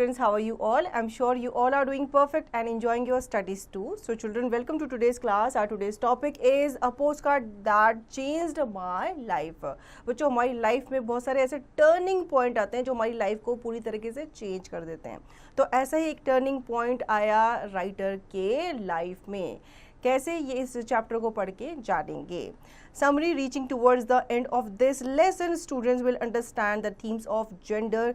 students, how are you all? I'm sure you all are doing perfect and enjoying your studies too. So children, welcome to today's class. Our today's topic is a postcard that changed my life. बच्चों, हमारी life में बहुत सारे ऐसे turning point आते हैं जो हमारी लाइफ को पूरी तरीके से चेंज कर देते हैं. तो ऐसा ही एक टर्निंग पॉइंट आया राइटर के लाइफ में. कैसे, ये इस चैप्टर को पढ़ के जानेंगे. Summary: reaching towards the end of this lesson, students will understand the themes of gender,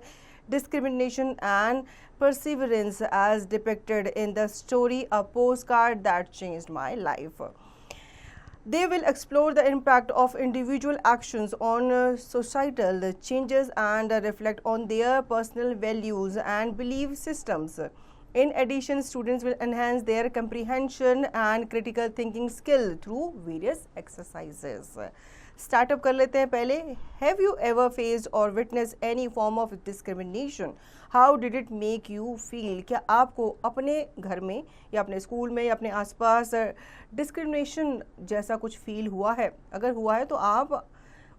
discrimination and perseverance as depicted in the story A Postcard That Changed My Life. They will explore the impact of individual actions on societal changes and reflect on their personal values and belief systems. In addition, students will enhance their comprehension and critical thinking skill through various exercises. Startup कर लेते हैं पहले. Have you ever faced or witnessed any form of discrimination? How did it make you feel? क्या आपको अपने घर में या अपने स्कूल में या अपने आसपास डिस्क्रिमिनेशन जैसा कुछ फील हुआ है? अगर हुआ है तो आप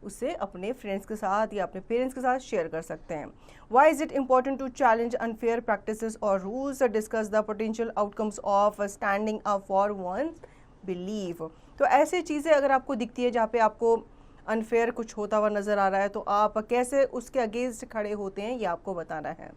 उसे अपने फ्रेंड्स के साथ या अपने पेरेंट्स के साथ शेयर कर सकते हैं. Why is it important to challenge unfair practices or rules? Discuss the potential outcomes of standing up for one's belief. तो ऐसी चीज़ें अगर आपको दिखती है जहाँ पे आपको अनफेयर कुछ होता हुआ नज़र आ रहा है तो आप कैसे उसके अगेंस्ट खड़े होते हैं, ये आपको बताना है.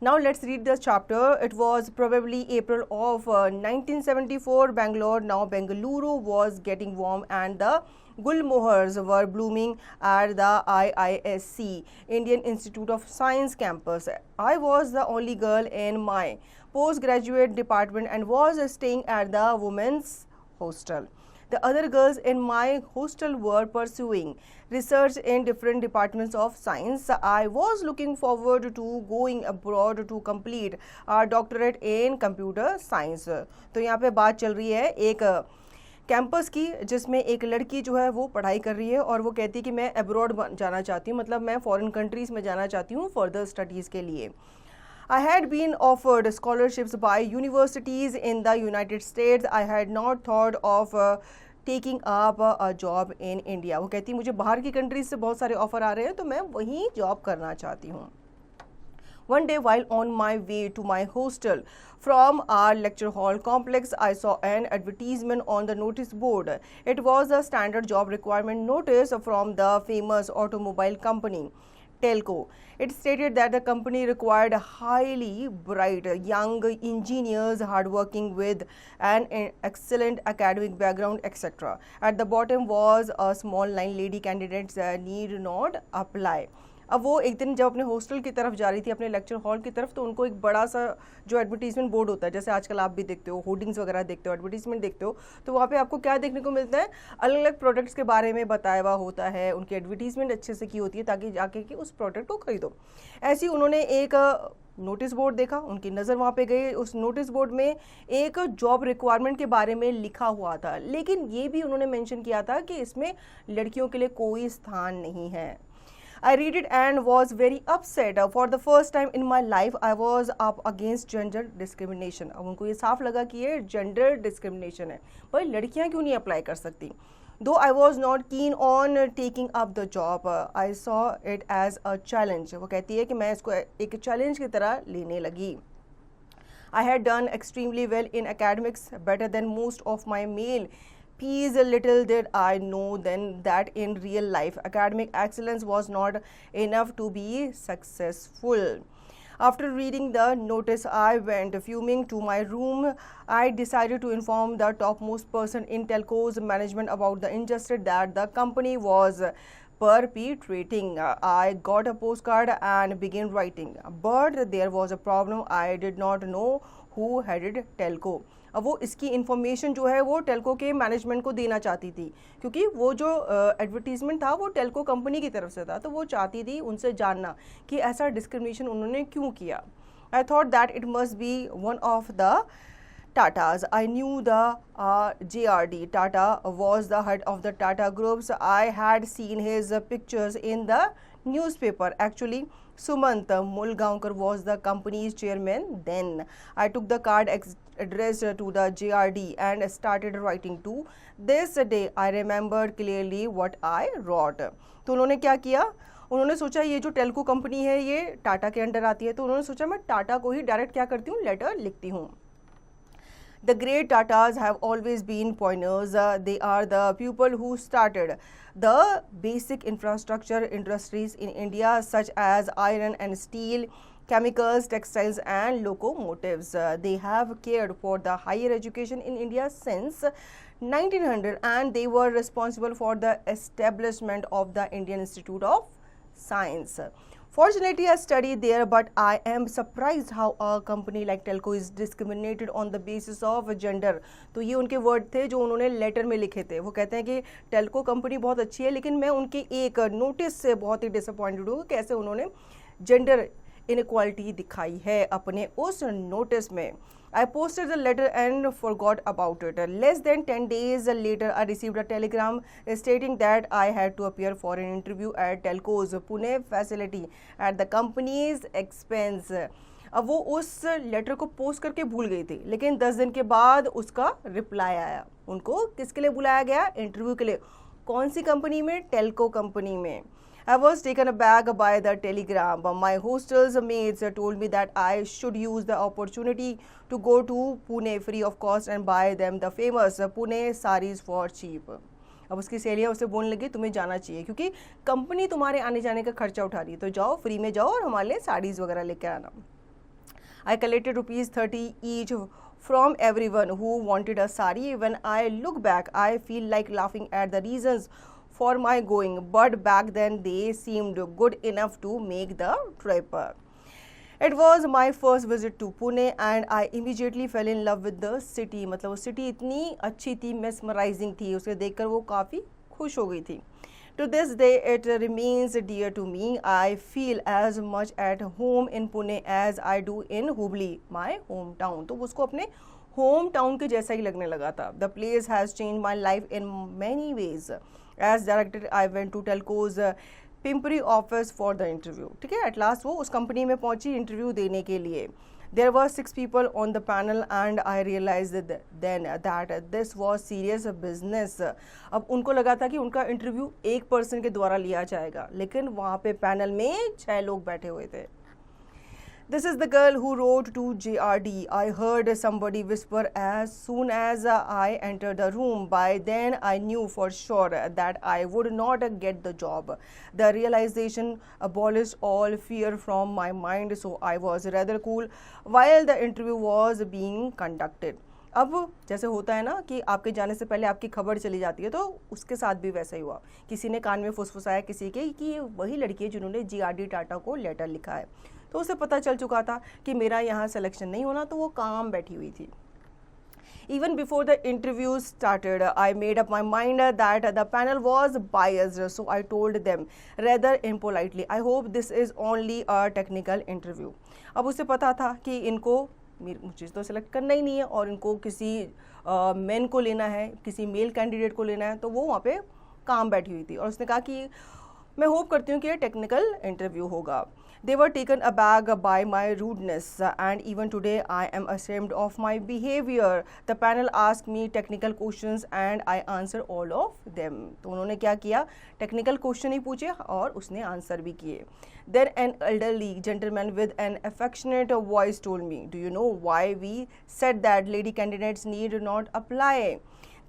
Now let's read the chapter. It was probably April of 1974. Bangalore, now Bengaluru, was getting warm and the gulmohars were blooming at the IISc, Indian Institute of Science campus. I was the only girl in my postgraduate department and was staying at the women's hostel. The other girls in my hostel were pursuing research in different departments of science. I was looking forward to going abroad to complete our doctorate in computer science. तो यहाँ पे बात चल रही है एक campus की जिसमें एक लड़की जो है वो पढ़ाई कर रही है और वो कहती है कि मैं अब्रॉड जाना चाहती हूँ, मतलब मैं फॉरेन कंट्रीज़ में जाना चाहती हूँ फर्दर स्टडीज़ के लिए. I had been offered scholarships by universities in the United States. I had not thought of taking up a job in India. वो कहती है मुझे बाहर की कंट्रीज से बहुत सारे ऑफर आ रहे हैं तो मैं वहीं जॉब करना चाहती हूँ. One day while on my way to my hostel from our lecture hall complex, I saw an advertisement on the notice board. It was a standard job requirement notice from the famous automobile company Telco. It stated that the company required highly bright young engineers, hardworking with an excellent academic background, etc. At the bottom was a small line, lady candidates need not apply. अब वो एक दिन जब अपने hostel की तरफ जा रही थी, अपने लेक्चर हॉल की तरफ, तो उनको एक बड़ा सा जो एडवर्टीजमेंट बोर्ड होता है, जैसे आजकल आप भी देखते हो, होर्डिंग्स वगैरह देखते हो, एडवर्टीजमेंट देखते हो, तो वहाँ पे आपको क्या देखने को मिलता है, अलग अलग प्रोडक्ट्स के बारे में बताया हुआ होता है, उनकी एडवर्टीजमेंट अच्छे से की होती है ताकि जाके कि उस प्रोडक्ट को खरीदो. ऐसे ही उन्होंने एक नोटिस बोर्ड देखा, उनकी नज़र वहाँ पे गई. उस नोटिस बोर्ड में एक जॉब रिक्वायरमेंट के बारे में लिखा हुआ था, लेकिन ये भी उन्होंने मेंशन किया था कि इसमें लड़कियों के लिए कोई स्थान नहीं है. I read it and was very upset. For the first time in my life, I was up against gender discrimination. अब उनको ये साफ लगा कि ये gender discrimination है, भाई लड़कियां क्यों नहीं अप्लाई कर सकती. Though I was not keen on taking up the job, I saw it as a challenge. वो कहती है कि मैं इसको एक challenge की तरह लेने लगी. I had done extremely well in academics, better than most of my male peers. Little did I know then that in real life academic excellence was not enough to be successful. After reading the notice, I went fuming to my room. I decided to inform the topmost person in Telco's management about the injustice that the company was perpetrating. I got a postcard and began writing, but there was a problem. I did not know who headed Telco. अब वो इसकी information जो है वो टेल्को के management को देना चाहती थी, क्योंकि वो जो एडवर्टीजमेंट था वो टेल्को कंपनी की तरफ से था, तो वो चाहती थी उनसे जानना कि ऐसा डिस्क्रिमिनेशन उन्होंने क्यों किया. I thought that it must be one of the Tatas. I knew the JRD. Tata was the head of the Tata groups. I had seen his pictures in the newspaper. Actually, Sumant Mulgaonkar was the company's chairman then. I took the card addressed to the JRD and started writing to this day. I remembered clearly what I wrote. तो उन्होंने क्या किया, उन्होंने सोचा ये जो Telco company है ये टाटा के अंडर आती है, तो उन्होंने सोचा मैं टाटा को ही डायरेक्ट क्या करती हूँ, लेटर लिखती हूँ. The great Tatas have always been pioneers. They are the people who started the basic infrastructure industries in India, such as iron and steel, chemicals, textiles, and locomotives. They have cared for the higher education in India since 1900, and they were responsible for the establishment of the Indian Institute of Science. Fortunately, I studied there, but I am surprised how a company like Telco is discriminated on the basis of gender. तो ये उनके word थे जो उन्होंने letter में लिखे थे. वो कहते हैं कि टेल्को कंपनी बहुत अच्छी है, लेकिन मैं उनके एक नोटिस से बहुत ही डिसअपॉइंटेड हूँ, कैसे उन्होंने जेंडर इनक्वालिटी दिखाई है अपने उस नोटिस में. I posted the letter and forgot about it. Less than 10 days later, I received a telegram stating that I had to appear for an interview at Telco's Pune facility at the company's expense. अब वो उस letter को post करके भूल गई थी, लेकिन 10 दिन के बाद उसका रिप्लाई आया. उनको किसके लिए बुलाया गया? इंटरव्यू के लिए. कौन सी कंपनी में? टेल्को कंपनी में. I was taken aback by the telegram. My hostel's mates told me that I should use the opportunity to go to Pune free of cost and buy them the famous Pune sarees for cheap. अब उसकी सहेलियाँ उसे बोलने लगी तुम्हें जाना चाहिए क्योंकि कंपनी तुम्हारे आने जाने का खर्चा उठा रही है, तो जाओ फ्री में जाओ और हमारे लिए साड़ीज़ वगैरह लेकर आना. I collected ₹30 each from everyone who wanted a sari. When I look back, I feel like laughing at the reasons for my going, but back then they seemed good enough to make the trip. It was my first visit to Pune and I immediately fell in love with the city. मतलब वो city इतनी अच्छी थी, mesmerizing थी, उसे देखकर वो काफ़ी खुश हो गई थी. To this day, it remains dear to me. I feel as much at home in Pune as I do in Hubli, my hometown. तो उसको अपने होम टाउन के जैसा ही लगने लगा था. The place has changed my life in many ways. As director, I went to Telco's Pimpri office for the interview. ठीक है, at last वो उस कंपनी में पहुंची इंटरव्यू देने के लिए. There were 6 people on the panel and I realized then that this was serious business. अब उनको लगा था कि उनका इंटरव्यू एक पर्सन के द्वारा लिया जाएगा, लेकिन वहाँ पे पैनल में 6 लोग बैठे हुए थे. This is the girl who wrote to JRD. I heard somebody whisper as soon as I entered the room. By then, I knew for sure that I would not get the job. The realization abolished all fear from my mind, so I was rather cool while the interview was being conducted. अब जैसे होता है ना कि आपके जाने से पहले आपकी खबर चली जाती है, तो उसके साथ भी वैसा ही हुआ. किसी ने कान में फुसफुसाया किसी के कि वही लड़की है जिन्होंने JRD टाटा को लेटर लिखा है. तो उसे पता चल चुका था कि मेरा यहाँ सिलेक्शन नहीं होना, तो वो काम बैठी हुई थी. Even before the interview started, I made up my mind that the panel was biased, so I told them rather impolitely, I hope this is only a technical interview. अब उसे पता था कि इनको मुझे तो सिलेक्ट करना ही नहीं है और इनको किसी मेन को लेना है, किसी मेल कैंडिडेट को लेना है, तो वो वहाँ पे काम बैठी हुई थी. और उसने कहा कि मैं होप करती हूँ कि ये टेक्निकल इंटरव्यू होगा. They were taken aback by my rudeness, and even today I am ashamed of my behavior. The panel asked me technical questions and I answered all of them. तो उन्होंने क्या किया, technical question ही पूछे और उसने answer भी किए. Then an elderly gentleman with an affectionate voice told me, do you know why we said that lady candidates need not apply?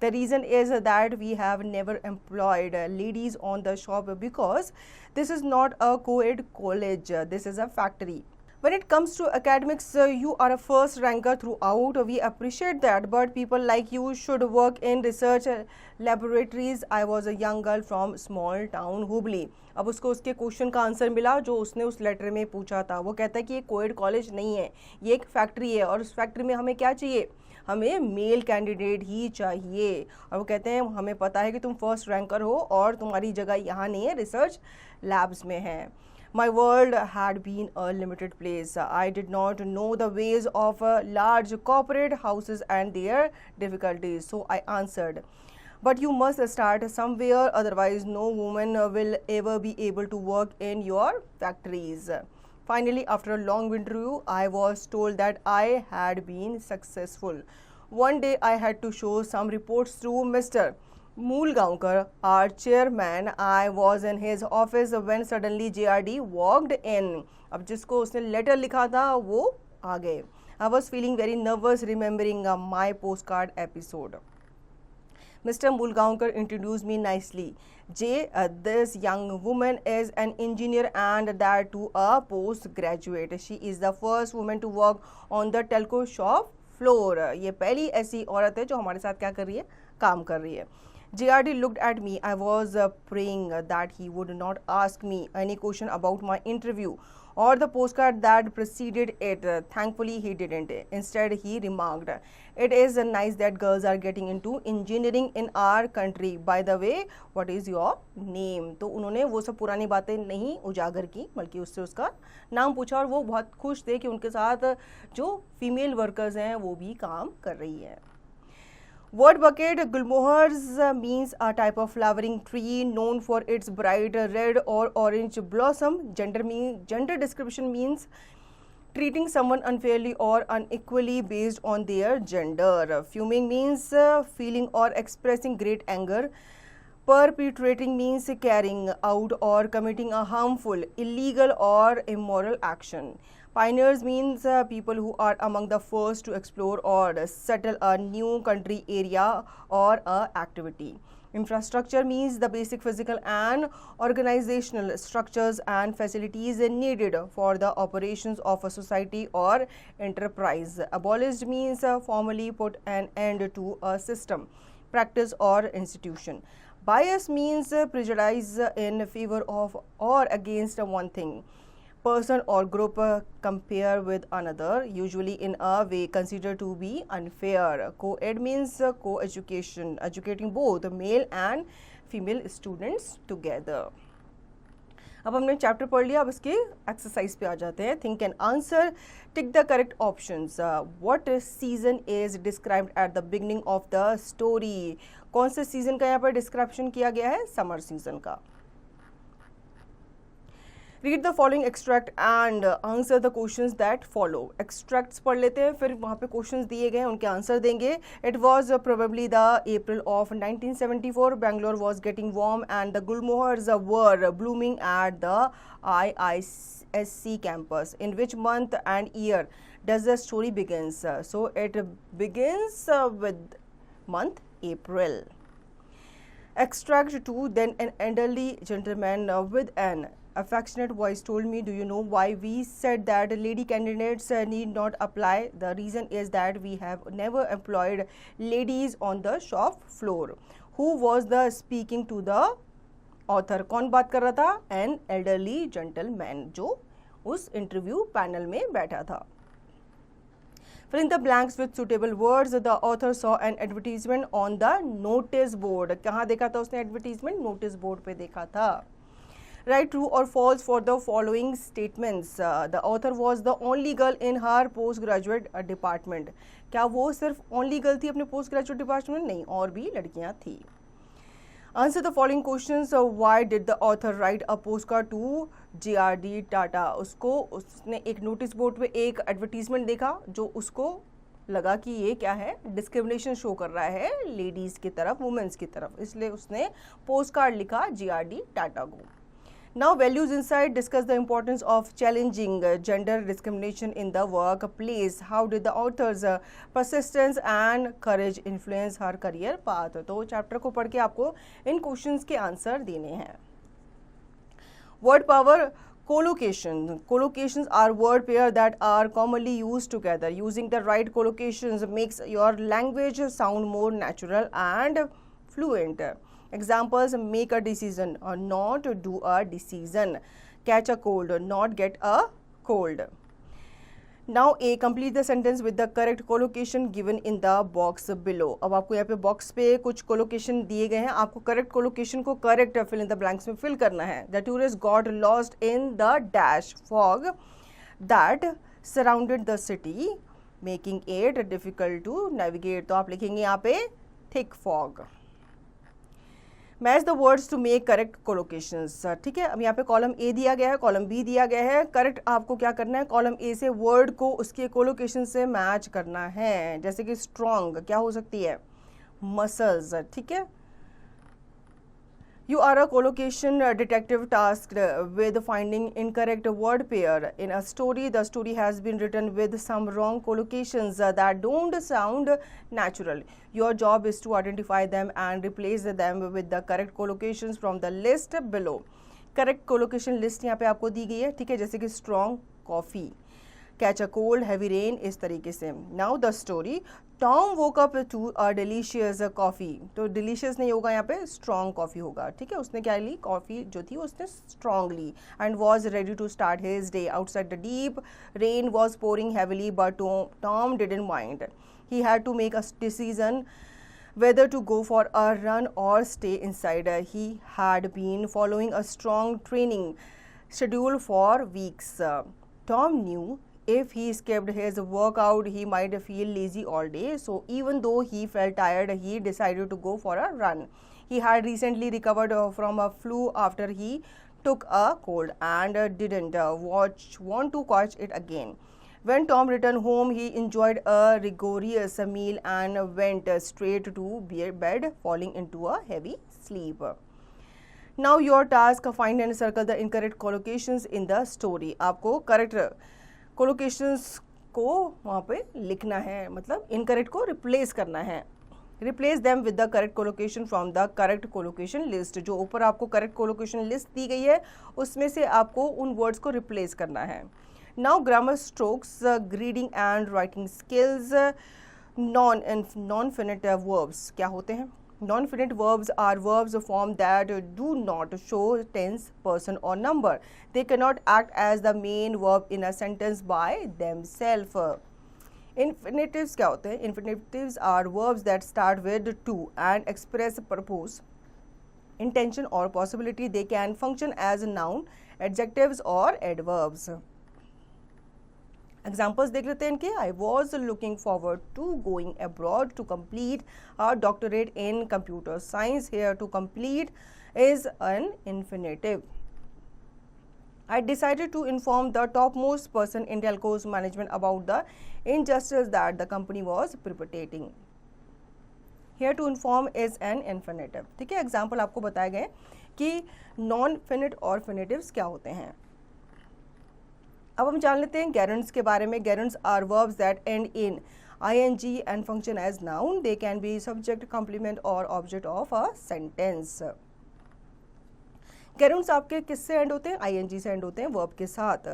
The reason is that we have never employed ladies on the shop because this is not a co-ed college, this is a factory. When it comes to academics, you are a first ranker throughout. We appreciate that, but people like you should work in research laboratories. I was a young girl from small town Hubli. अब उसको उसके question का answer मिला जो उसने उस letter में पूछा था. वो कहता है कि ये कोएड कॉलेज नहीं है, ये एक फैक्ट्री है और उस फैक्ट्री में हमें क्या चाहिए, हमें मेल कैंडिडेट ही चाहिए. और वो कहते हैं हमें पता है कि तुम फर्स्ट रैंकर हो और तुम्हारी जगह यहाँ नहीं है, रिसर्च लैब्स में है. My world had been a limited place. I did not know the ways of large corporate houses and their difficulties. So I answered, but you must start somewhere, otherwise no woman will ever be able to work in your factories. Finally, after a long interview, I was told that I had been successful. One day I had to show some reports to Mr. Mulgaonkar, our chairman, I was in his office when suddenly JRD walked in. अब जिसको उसने letter लिखा था वो आ गए. I was feeling very nervous remembering my postcard episode. Mr. Mulgaonkar introduced me nicely. Jay, this young woman is an engineer and that too a postgraduate. She is the first woman to work on the telco shop floor. ये पहली ऐसी औरत है जो हमारे साथ क्या कर रही है, काम कर रही है. JRD looked at me. I was praying that he would not ask me any question about my interview or the postcard that preceded it. Thankfully, he didn't. Instead, he remarked, "It is nice that girls are getting into engineering in our country. By the way, what is your name?" तो उन्होंने वो सब पुरानी बातें नहीं उजागर की, बल्कि उससे उसका नाम पूछा और वो बहुत खुश थे कि उनके साथ जो फीमेल वर्कर्स हैं वो भी काम कर रही है. Word bucket, Gulmohars means a type of flowering tree known for its bright red or orange blossom. Gender description means treating someone unfairly or unequally based on their gender. Fuming means feeling or expressing great anger. Perpetrating means carrying out or committing a harmful, illegal or immoral action. Pioneers means people who are among the first to explore or settle a new country, area or activity. Infrastructure means the basic physical and organizational structures and facilities needed for the operations of a society or enterprise. Abolished means formally put an end to a system, practice or institution. Bias means prejudice in favor of or against one thing, person or group compare with another, usually in a way considered to be unfair. Co-ed means co-education, educating both male and female students together. अब हमने chapter पढ़ लिया, अब इसके exercise पे आ जाते हैं. Think and answer, tick the correct options. What season is described at the beginning of the story. कौन से सीजन का यहाँ पर डिस्क्रिप्शन किया गया है? समर सीजन का. Read the following extract and answer the questions that follow. Extracts पढ़ लेते हैं, फिर वहाँ पे क्वेश्चंस दिए गए हैं, उनके आंसर देंगे. It was probably the April of 1974. Bangalore was getting warm and the Gulmohars were blooming at the IISc campus. In which month and year does the story begins? So it begins with month April. Extract 2. Then an elderly gentleman with an affectionate voice told me, "Do you know why we said that lady candidates need not apply? The reason is that we have never employed ladies on the shop floor." Who was the speaking to the author? कौन बात कर रहा था? An elderly gentleman, जो उस interview panel में बैठा था. Fill in the blanks with suitable words. The author saw an advertisement on the notice board. कहाँ देखा था उसने एडवर्टीजमेंट? नोटिस बोर्ड पे देखा था. Write true or false for the following statements. The author was the only girl in her postgraduate department. क्या वो सिर्फ only girl थी अपने postgraduate department? नहीं, और भी लड़कियां थी. Answer the following questions. Why did the author write a postcard to JRD Tata? उसने एक नोटिस बोर्ड पे एक एडवर्टीजमेंट देखा जो उसको लगा कि ये क्या है, डिस्क्रिमिनेशन शो कर रहा है लेडीज़ की तरफ, वुमेन्स की तरफ, इसलिए उसने पोस्ट कार्ड लिखा JRD टाटा को. Now, values inside discuss the importance of challenging gender discrimination in the workplace. How did the author's persistence and courage influence her career path? तो चैप्टर को पढ़ के आपको इन क्वेश्चंस के आंसर देने हैं. Word power, collocation. Collocations are word pair that are commonly used together. Using the right collocations makes your language sound more natural and fluent. Examples: make a decision or not do a decision. Catch a cold or not get a cold. Now A, complete the sentence with the correct collocation given in the box below. अब आपको यहाँ पे box पे कुछ collocation दिए गए हैं, आपको correct collocation को correct fill in the blanks में fill करना है. The tourist got lost in the dash fog that surrounded the city, making it difficult to navigate. तो आप लिखेंगे यहाँ पे thick fog. Match the words to make correct collocations. ठीक है, अब यहाँ पे कॉलम ए दिया गया है, कॉलम बी दिया गया है. करेक्ट आपको क्या करना है? कॉलम ए से वर्ड को उसके कोलोकेशन से मैच करना है. जैसे कि स्ट्रॉन्ग क्या हो सकती है? मसल्स. ठीक है, You are a collocation detective tasked with finding incorrect word pair. In a story, the story has been written with some wrong collocations that don't sound natural. Your job is to identify them and replace them with the correct collocations from the list below. Correct collocation list यहाँ पे आपको दी गई है, ठीक है, जैसे कि strong coffee, catch a cold, heavy rain, इस तरीके से. Now the story. Tom woke up to a delicious coffee. तो डिलीशियस नहीं होगा, यहाँ पे स्ट्रॉन्ग कॉफ़ी होगा, ठीक है. उसने क्या ली, कॉफ़ी जो थी उसने स्ट्रॉन्ग ली. And was ready to start his day. Outside the deep rain was pouring heavily but Tom didn't mind. He had to make a decision whether to go for a run or stay inside. He had been following a strong training schedule for weeks. Tom knew if he skipped his workout, he might feel lazy all day. So even though he felt tired, he decided to go for a run. He had recently recovered from a flu after he took a cold and didn't want to catch it again. When Tom returned home, he enjoyed a rigorous meal and went straight to bed, falling into a heavy sleep. Now your task, find and circle the incorrect collocations in the story. आपको correct collocations को वहाँ पे लिखना है, मतलब incorrect को replace करना है. Replace them with the correct collocation from the correct collocation list. जो ऊपर आपको correct collocation list दी गई है, उसमें से आपको उन words को replace करना है. Now grammar strokes, reading and writing skills. Non-finite verbs क्या होते हैं? Non-finite verbs are verbs form that do not show tense, person or number. They cannot act as the main verb in a sentence by themselves. Infinitives क्या होते हैं? Infinitives are verbs that start with to and express purpose, intention or possibility. They can function as noun, adjectives or adverbs. Examples देख लेते हैं इनके. I was looking forward to going abroad to complete a doctorate in computer science. Here to complete is an infinitive. I decided to inform the topmost person in Telco's management about the injustice that the company was perpetrating. Here to inform is an infinitive. ठीक है, example आपको बताए गए कि non finite और फिनिटिव्स क्या होते हैं. अब हम जान लेते हैं gerunds के बारे में. Gerunds are verbs that end in ing and function as noun. They can be subject, complement or object of a sentence. Gerunds आपके किससे एंड होते हैं? ing से एंड होते हैं verb के साथ.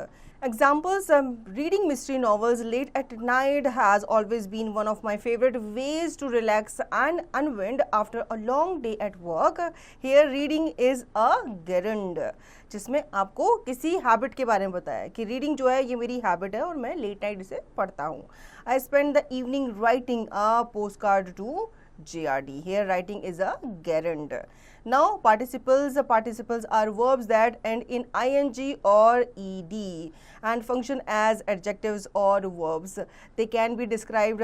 Examples, reading mystery novels late at night has always been one of my favorite ways to relax and unwind after a long day at work. Here reading is a gerund, जिसमें आपको किसी habit के बारे में बताया कि reading जो है ये मेरी हैबिट है और मैं लेट नाइट इसे पढ़ता हूँ. I spend the evening writing a postcard to JRD. Here writing is a gerund. Now participles are verbs that end in ing or ed and function as adjectives or verbs. They can be described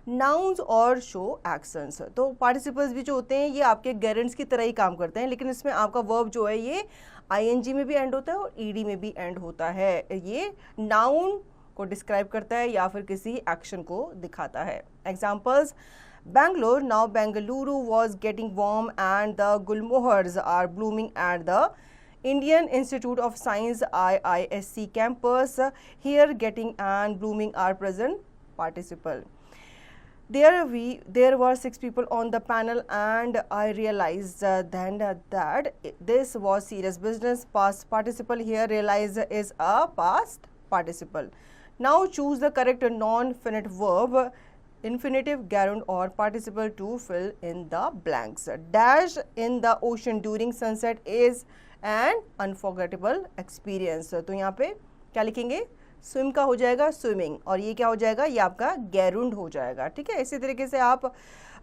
nouns or show actions. तो participles भी जो होते हैं ये आपके gerunds की तरह ही काम करते हैं, लेकिन इसमें आपका verb जो है ये ing में भी end होता है और ed में भी end होता है. ये noun को describe करता है या फिर किसी action को दिखाता है. Examples, Bangalore, now Bengaluru was getting warm and the gulmohars are blooming at the Indian Institute of Science IISc campus. Here getting and blooming are present participle. There were 6 people on the panel and I realized then that this was serious business. Past participle, here realize is a past participle. Now choose the correct non-finite verb, infinitive, gerund or participle to fill in the blanks. Dash in the ocean during sunset is an unforgettable experience. तो यहाँ पे क्या लिखेंगे? Swim का हो जाएगा swimming और ये क्या हो जाएगा? ये आपका gerund हो जाएगा. ठीक है, इसी तरीके से आप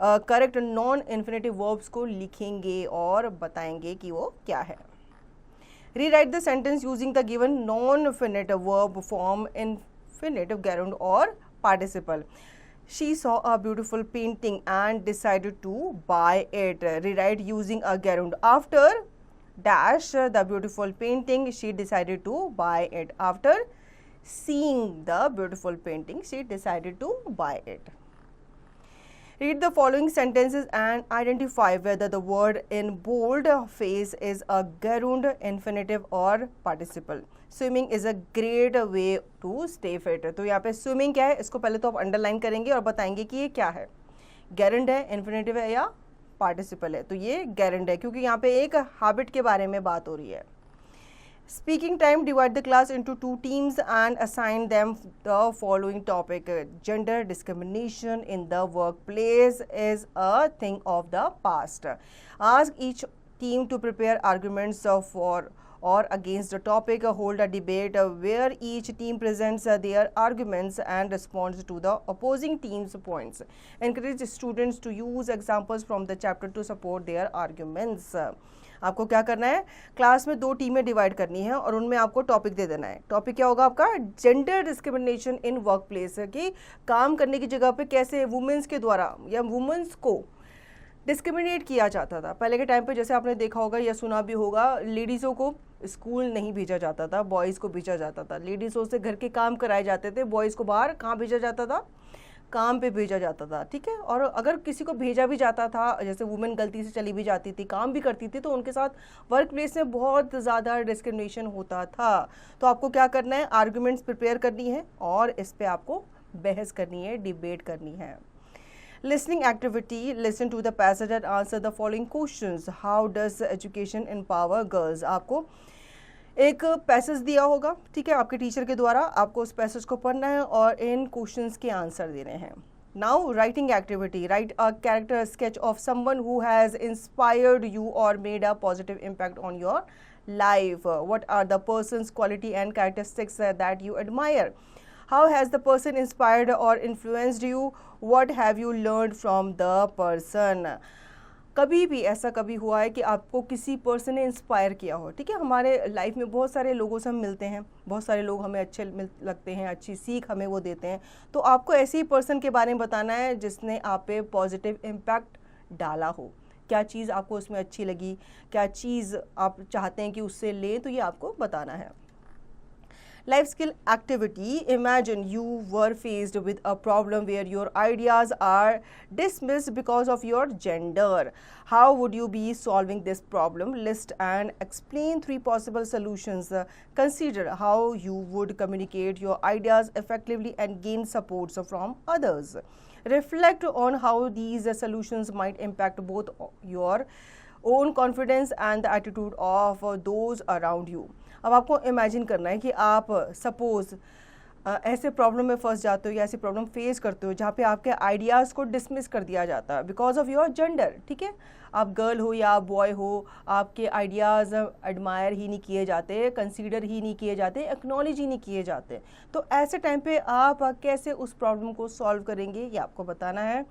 करेक्ट नॉन इन्फिनेटिव वर्ब्स को लिखेंगे और बताएंगे कि वो क्या है. Rewrite the sentence using the given non-finite verb form, infinitive, gerund or participle. She saw a beautiful painting and decided to buy it. Rewrite using a gerund. After dash the beautiful painting, she decided to buy it. After seeing the beautiful painting, she decided to buy it. Read the following sentences and identify whether the word in bold face is a gerund, infinitive or participle. Swimming is a great way to stay fit. तो यहाँ पे swimming क्या है, इसको पहले तो आप underline करेंगे और बताएंगे कि ये क्या है, gerund है, infinitive है या participle है. तो ये gerund है क्योंकि यहाँ पे एक habit के बारे में बात हो रही है. Speaking time, divide the class into 2 teams and assign them the following topic. Gender discrimination in the workplace is a thing of the past. Ask each team to prepare arguments for or against the topic. Hold a debate where each team presents their arguments and responds to the opposing team's points. Encourage students to use examples from the chapter to support their arguments. आपको क्या करना है, class में 2 टीमें divide करनी है और उनमें आपको टॉपिक दे देना है. टॉपिक क्या होगा आपका, gender discrimination in work place, कि काम करने की जगह पे कैसे वुमेंस के द्वारा या वुमेंस को डिस्क्रिमिनेट किया जाता था. पहले के टाइम पे जैसे आपने देखा होगा या सुना भी होगा, लेडीज़ों को स्कूल नहीं भेजा जाता था, बॉयज़ को भेजा जाता था. लेडीज़ों से घर के काम कराए जाते थे, बॉयज़ को बाहर कहाँ भेजा जाता था, काम पे भेजा जाता था. ठीक है. और अगर किसी को भेजा भी जाता था, जैसे वुमेन गलती से चली भी जाती थी, काम भी करती थी, तो उनके साथ वर्क प्लेस में बहुत ज़्यादा डिस्क्रिमिनेशन होता था. तो आपको क्या करना है, आर्गुमेंट्स प्रिपेयर करनी है और इस पे आपको बहस करनी है, डिबेट करनी है. Listening activity, listen to the passage and answer the following questions. How does education empower girls? आपको एक पैसेज दिया होगा, ठीक है, आपके टीचर के द्वारा. आपको उस पैसेज को पढ़ना है और इन क्वेश्चंस के आंसर देने हैं. Now writing activity, write a character sketch of someone who has inspired you और made a positive impact on your life. What are the person's quality and characteristics that you admire? How has the person inspired or influenced you? What have you learned from the person? कभी भी ऐसा कभी हुआ है कि आपको किसी person ने इंस्पायर किया हो. ठीक है, हमारे लाइफ में बहुत सारे लोगों से हम मिलते हैं, बहुत सारे लोग हमें अच्छे लगते हैं, अच्छी सीख हमें वो देते हैं. तो आपको ऐसे ही पर्सन के बारे में बताना है जिसने आप पे पॉजिटिव इम्पैक्ट डाला हो. क्या चीज़ आपको उसमें अच्छी लगी, क्या चीज़ आप चाहते हैं कि उससे लें, तो ये आपको बताना है. Life skill activity, imagine you were faced with a problem where your ideas are dismissed because of your gender. How would you be solving this problem? List and explain 3 possible solutions. Consider how you would communicate your ideas effectively and gain support from others. Reflect on how these solutions might impact both your own confidence and the attitude of those around you. अब आपको imagine करना है कि आप suppose ऐसे problem में फंस जाते हो या ऐसी प्रॉब्लम फेस करते हो जहाँ पे आपके आइडियाज़ को डिसमिस कर दिया जाता है बिकॉज ऑफ योर जेंडर. ठीक है, आप गर्ल हो या बॉय हो, आपके आइडियाज़ एडमायर ही नहीं किए जाते, कंसीडर ही नहीं किए जाते, एक्नॉलेज ही नहीं किए जाते. तो ऐसे टाइम पे आप कैसे उस प्रॉब्लम को सॉल्व करेंगे, ये आपको बताना है.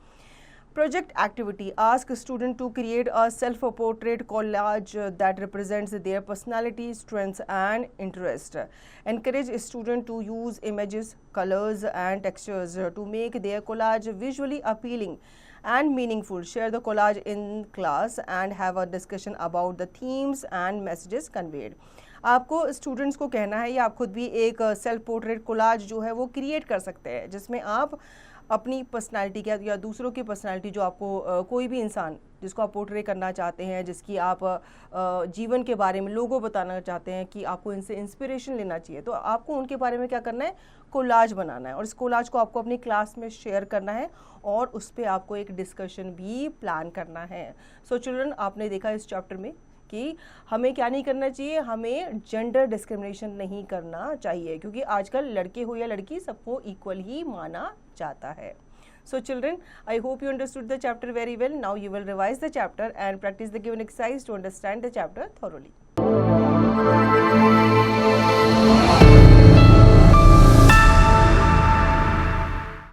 Project activity, ask student to create a self-portrait collage that represents their personality, strengths and interest. Encourage student to use images, colors and textures to make their collage visually appealing and meaningful. Share the collage in class and have a discussion about the themes and messages conveyed. आपको students को कहना है या आप खुद भी एक self portrait collage जो है वो क्रिएट कर सकते हैं जिसमें आप अपनी पर्सनालिटी के या दूसरों की पर्सनालिटी, जो आपको कोई भी इंसान जिसको आप पोर्ट्रे करना चाहते हैं, जिसकी आप जीवन के बारे में लोगों बताना चाहते हैं कि आपको इनसे इंस्पिरेशन लेना चाहिए, तो आपको उनके बारे में क्या करना है, कोलाज बनाना है. और इस कोलाज को आपको अपनी क्लास में शेयर करना है और उस पर आपको एक डिस्कशन भी प्लान करना है. सो चिल्ड्रन, आपने देखा इस चैप्टर में कि हमें क्या नहीं करना चाहिए, हमें जेंडर डिस्क्रिमिनेशन नहीं करना चाहिए क्योंकि आजकल लड़के हो या लड़की सबको इक्वल ही माना जाता है. So children, I hope you understood the chapter very well. Now you will revise the chapter and practice the given exercise to understand the chapter thoroughly.